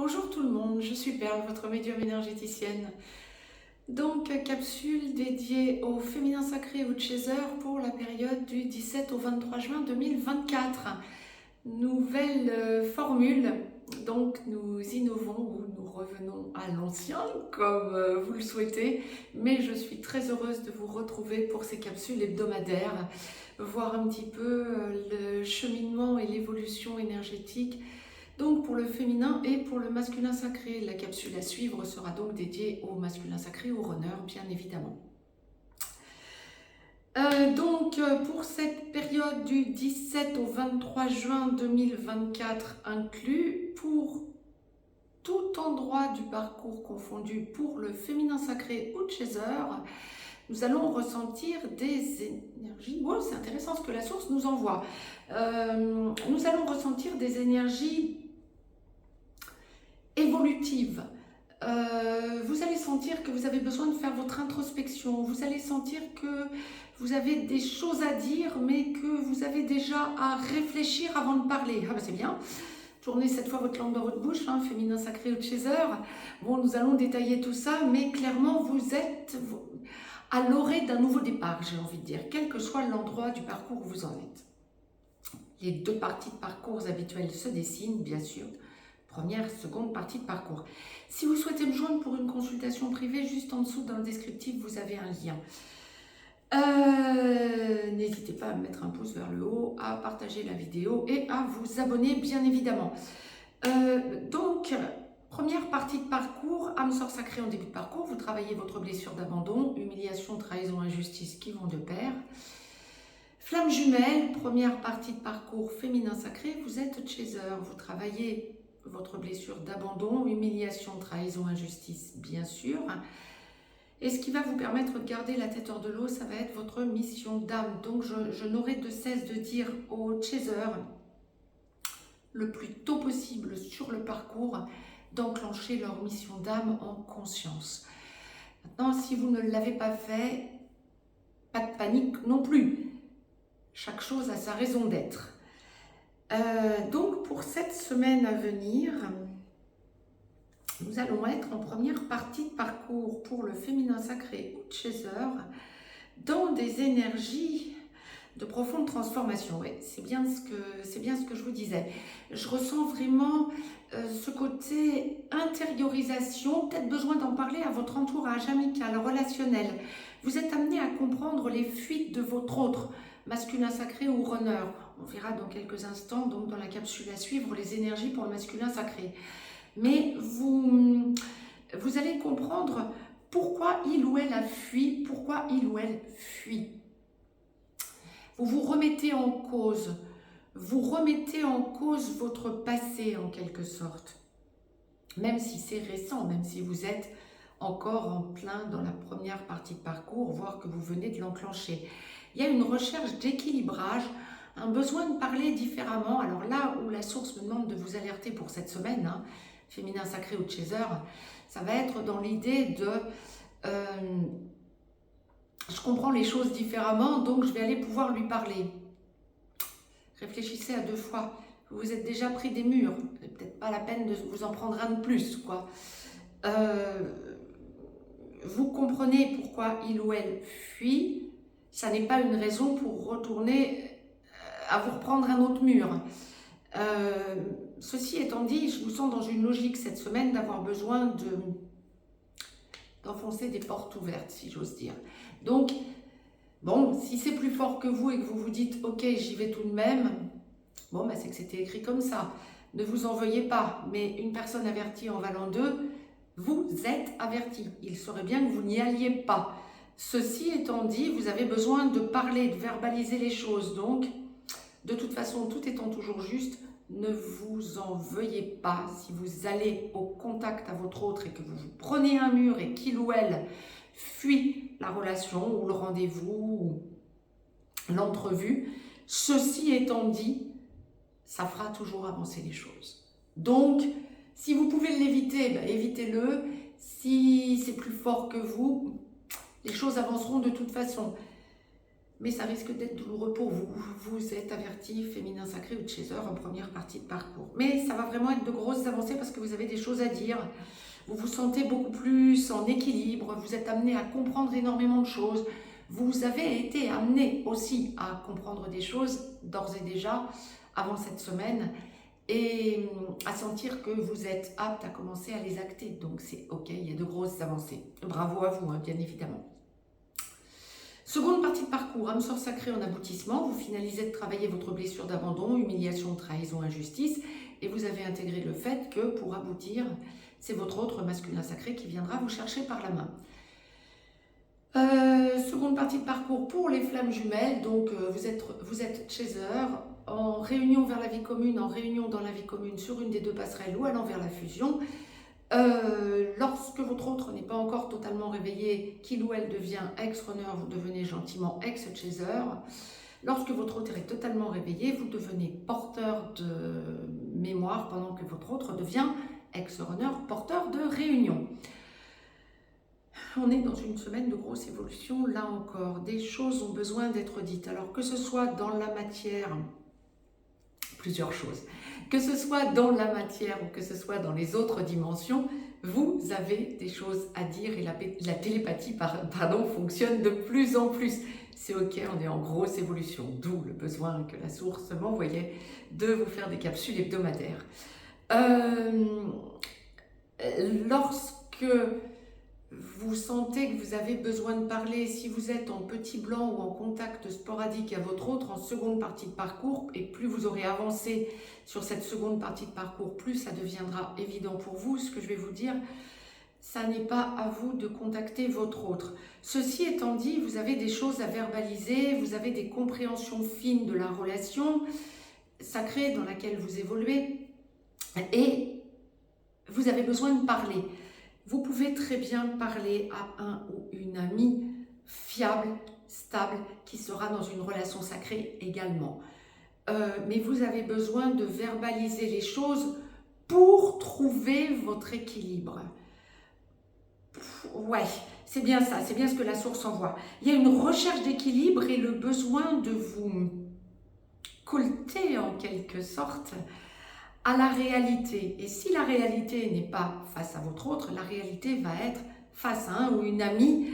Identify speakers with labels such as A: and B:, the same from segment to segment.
A: Bonjour tout le monde, je suis Perle, votre médium énergéticienne. Donc, capsule dédiée au féminin sacré ou chaser pour la période du 17 au 23 juin 2024. Nouvelle formule, donc nous innovons ou nous revenons à l'ancien comme vous le souhaitez, mais je suis très heureuse de vous retrouver pour ces capsules hebdomadaires, voir un petit peu le cheminement et l'évolution énergétique. Donc pour le féminin et pour le masculin sacré, la capsule à suivre sera donc dédiée au masculin sacré, au runner bien évidemment. Pour cette période du 17 au 23 juin 2024 inclus, pour tout endroit du parcours confondu pour le féminin sacré ou chaser, nous allons ressentir des énergies. Wow, c'est intéressant ce que la source nous envoie. Nous allons ressentir des énergies évolutive. Vous allez sentir que vous avez besoin de faire votre introspection, vous allez sentir que vous avez des choses à dire, mais que vous avez déjà à réfléchir avant de parler. Ah ben c'est bien. Tournez cette fois votre langue dans votre bouche, hein, féminin sacré ou chaser. Bon, nous allons détailler tout ça, mais clairement, vous êtes à l'orée d'un nouveau départ, j'ai envie de dire, quel que soit l'endroit du parcours où vous en êtes. Les deux parties de parcours habituelles se dessinent, bien sûr. Première, seconde partie de parcours. Si vous souhaitez me joindre pour une consultation privée, juste en dessous dans le descriptif, vous avez un lien. N'hésitez pas à mettre un pouce vers le haut, à partager la vidéo et à vous abonner bien évidemment. Première partie de parcours, âme sœur sacrée en début de parcours, vous travaillez votre blessure d'abandon, humiliation, trahison, injustice qui vont de pair. Flamme jumelle, première partie de parcours féminin sacré, vous êtes chaser, vous travaillez votre blessure d'abandon, humiliation, trahison, injustice, bien sûr. Et ce qui va vous permettre de garder la tête hors de l'eau, ça va être votre mission d'âme. Donc, je n'aurai de cesse de dire aux chasers, le plus tôt possible sur le parcours, d'enclencher leur mission d'âme en conscience. Maintenant, si vous ne l'avez pas fait, pas de panique non plus. Chaque chose a sa raison d'être. Donc pour cette semaine à venir, nous allons être en première partie de parcours pour le féminin sacré ou chaser dans des énergies de profonde transformation. Oui, c'est bien ce que je vous disais. Je ressens vraiment ce côté intériorisation, peut-être besoin d'en parler à votre entourage amical, relationnel. Vous êtes amené à comprendre les fuites de votre autre, masculin sacré ou runner. On verra dans quelques instants, donc dans la capsule à suivre, les énergies pour le masculin sacré. Mais vous allez comprendre pourquoi il ou elle a fui, pourquoi il ou elle fuit. Vous vous remettez en cause. Vous remettez en cause votre passé en quelque sorte. Même si c'est récent, même si vous êtes encore en plein dans la première partie de parcours, voire que vous venez de l'enclencher. Il y a une recherche d'équilibrage, un besoin de parler différemment. Alors là où la source me demande de vous alerter pour cette semaine, hein, féminin sacré ou chaser, ça va être dans l'idée de je comprends les choses différemment, donc je vais aller pouvoir lui parler. Réfléchissez à deux fois. Vous vous êtes déjà pris des murs, c'est peut-être pas la peine de vous en prendre un de plus, quoi. Vous comprenez pourquoi il ou elle fuit. Ça n'est pas une raison pour retourner à vous reprendre un autre mur. Ceci étant dit, je vous sens dans une logique cette semaine d'avoir besoin d'enfoncer des portes ouvertes, si j'ose dire. Donc, bon, si c'est plus fort que vous et que vous vous dites « Ok, j'y vais tout de même », bon, bah, c'est que c'était écrit comme ça. Ne vous en veuillez pas, mais une personne avertie en valant deux, vous êtes averti. Il serait bien que vous n'y alliez pas. Ceci étant dit, vous avez besoin de parler, de verbaliser les choses. Donc, de toute façon, tout étant toujours juste, ne vous en veuillez pas. Si vous allez au contact à votre autre et que vous vous prenez un mur et qu'il ou elle fuit la relation ou le rendez-vous ou l'entrevue, ceci étant dit, ça fera toujours avancer les choses. Donc, si vous pouvez l'éviter, ben, évitez-le. Si c'est plus fort que vous, les choses avanceront de toute façon. mais ça risque d'être douloureux pour vous. Vous êtes averti, féminin sacré ou chaser en première partie de parcours. Mais ça va vraiment être de grosses avancées parce que vous avez des choses à dire. Vous vous sentez beaucoup plus en équilibre, vous êtes amené à comprendre énormément de choses. Vous avez été amené aussi à comprendre des choses d'ores et déjà avant cette semaine et à sentir que vous êtes apte à commencer à les acter. Donc c'est ok, il y a de grosses avancées. Bravo à vous, hein, bien évidemment. Seconde partie de parcours, âme sœur sacrée en aboutissement. Vous finalisez de travailler votre blessure d'abandon, humiliation, trahison, injustice. Et vous avez intégré le fait que pour aboutir, c'est votre autre masculin sacré qui viendra vous chercher par la main. Seconde partie de parcours pour les flammes jumelles. Donc vous êtes chaser, en réunion vers la vie commune, en réunion dans la vie commune sur une des deux passerelles ou allant vers la fusion. Lorsque votre autre n'est pas encore totalement réveillé, qu'il ou elle devient ex-runner, vous devenez gentiment ex-chaser. Lorsque votre autre est totalement réveillé, vous devenez porteur de mémoire pendant que votre autre devient ex-runner, porteur de réunion. On est dans une semaine de grosse évolution, là encore. Des choses ont besoin d'être dites. Alors que ce soit dans la matière, plusieurs choses. Que ce soit dans la matière ou que ce soit dans les autres dimensions, vous avez des choses à dire et la télépathie fonctionne de plus en plus. C'est ok, on est en grosse évolution, d'où le besoin que la source m'envoyait de vous faire des capsules hebdomadaires. Lorsque vous sentez que vous avez besoin de parler, si vous êtes en petit blanc ou en contact sporadique à votre autre en seconde partie de parcours, et plus vous aurez avancé sur cette seconde partie de parcours, plus ça deviendra évident pour vous. Ce que je vais vous dire, ça n'est pas à vous de contacter votre autre. Ceci étant dit, vous avez des choses à verbaliser, vous avez des compréhensions fines de la relation sacrée dans laquelle vous évoluez, et vous avez besoin de parler. Vous pouvez très bien parler à un ou une amie fiable, stable, qui sera dans une relation sacrée également. Mais vous avez besoin de verbaliser les choses pour trouver votre équilibre. Ouais, c'est bien ça, c'est bien ce que la source envoie. Il y a une recherche d'équilibre et le besoin de vous colter en quelque sorte à la réalité. Et si la réalité n'est pas face à votre autre, la réalité va être face à un ou une amie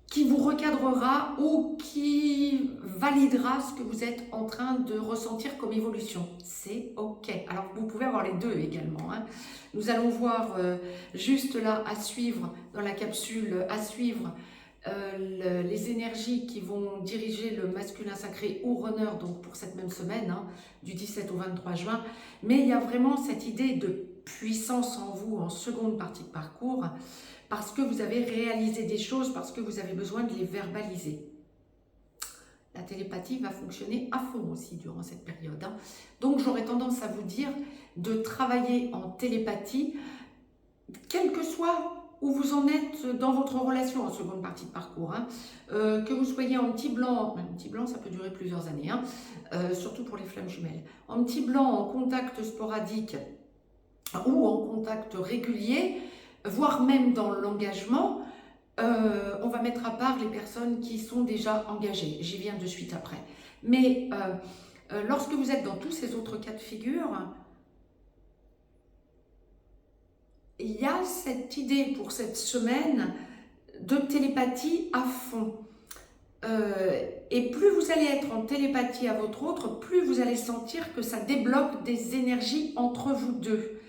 A: qui vous recadrera ou qui validera ce que vous êtes en train de ressentir comme évolution. C'est ok. Alors vous pouvez avoir les deux également, hein. Nous allons voir juste là à suivre, dans la capsule à suivre, les énergies qui vont diriger le masculin sacré ou runner, donc pour cette même semaine, hein, du 17 au 23 juin. Mais il y a vraiment cette idée de puissance en vous en seconde partie de parcours, parce que vous avez réalisé des choses, parce que vous avez besoin de les verbaliser. La télépathie va fonctionner à fond aussi durant cette période, hein. Donc j'aurais tendance à vous dire de travailler en télépathie, quel que soit où vous en êtes dans votre relation en seconde partie de parcours, hein. Que vous soyez en petit blanc ça peut durer plusieurs années, hein, surtout pour les flammes jumelles, en petit blanc, en contact sporadique ou en contact régulier, voire même dans l'engagement, on va mettre à part les personnes qui sont déjà engagées, j'y viens de suite après. Mais lorsque vous êtes dans tous ces autres cas de figure, il y a cette idée pour cette semaine de télépathie à fond. Et plus vous allez être en télépathie à votre autre, plus vous allez sentir que ça débloque des énergies entre vous deux.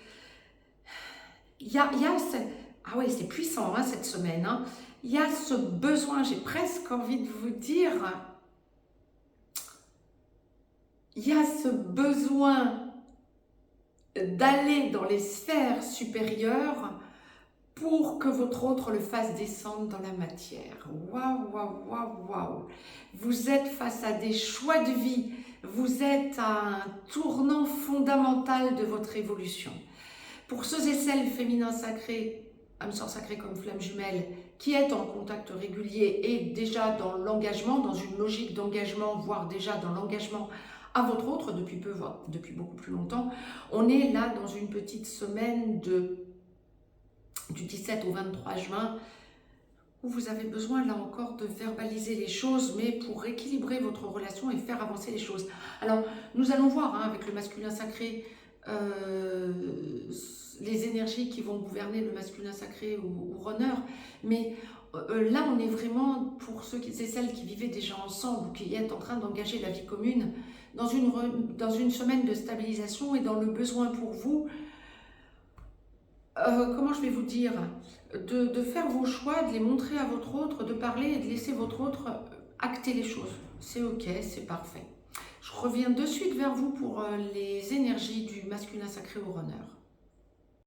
A: Ah ouais, c'est puissant, hein, cette semaine, hein. Il y a ce besoin, j'ai presque envie de vous dire, il y a ce besoin d'aller dans les sphères supérieures pour que votre autre le fasse descendre dans la matière. Waouh, waouh, waouh, waouh. Vous êtes face à des choix de vie, vous êtes à un tournant fondamental de votre évolution. Pour ceux et celles féminins sacrés, âme sœur sacrée comme flamme jumelle, qui est en contact régulier et déjà dans l'engagement, dans une logique d'engagement, voire déjà dans l'engagement à votre autre depuis peu, voire depuis beaucoup plus longtemps, on est là dans une petite semaine du 17 au 23 juin où vous avez besoin là encore de verbaliser les choses, mais pour rééquilibrer votre relation et faire avancer les choses. Alors, nous allons voir hein, avec le masculin sacré, les énergies qui vont gouverner le masculin sacré ou runner, mais là on est vraiment pour ceux et celles qui vivaient déjà ensemble ou qui sont en train d'engager la vie commune dans une semaine de stabilisation et dans le besoin pour vous, comment je vais vous dire, de faire vos choix, de les montrer à votre autre, de parler et de laisser votre autre acter les choses. C'est ok, c'est parfait. Je reviens de suite vers vous pour les énergies du masculin sacré au runner.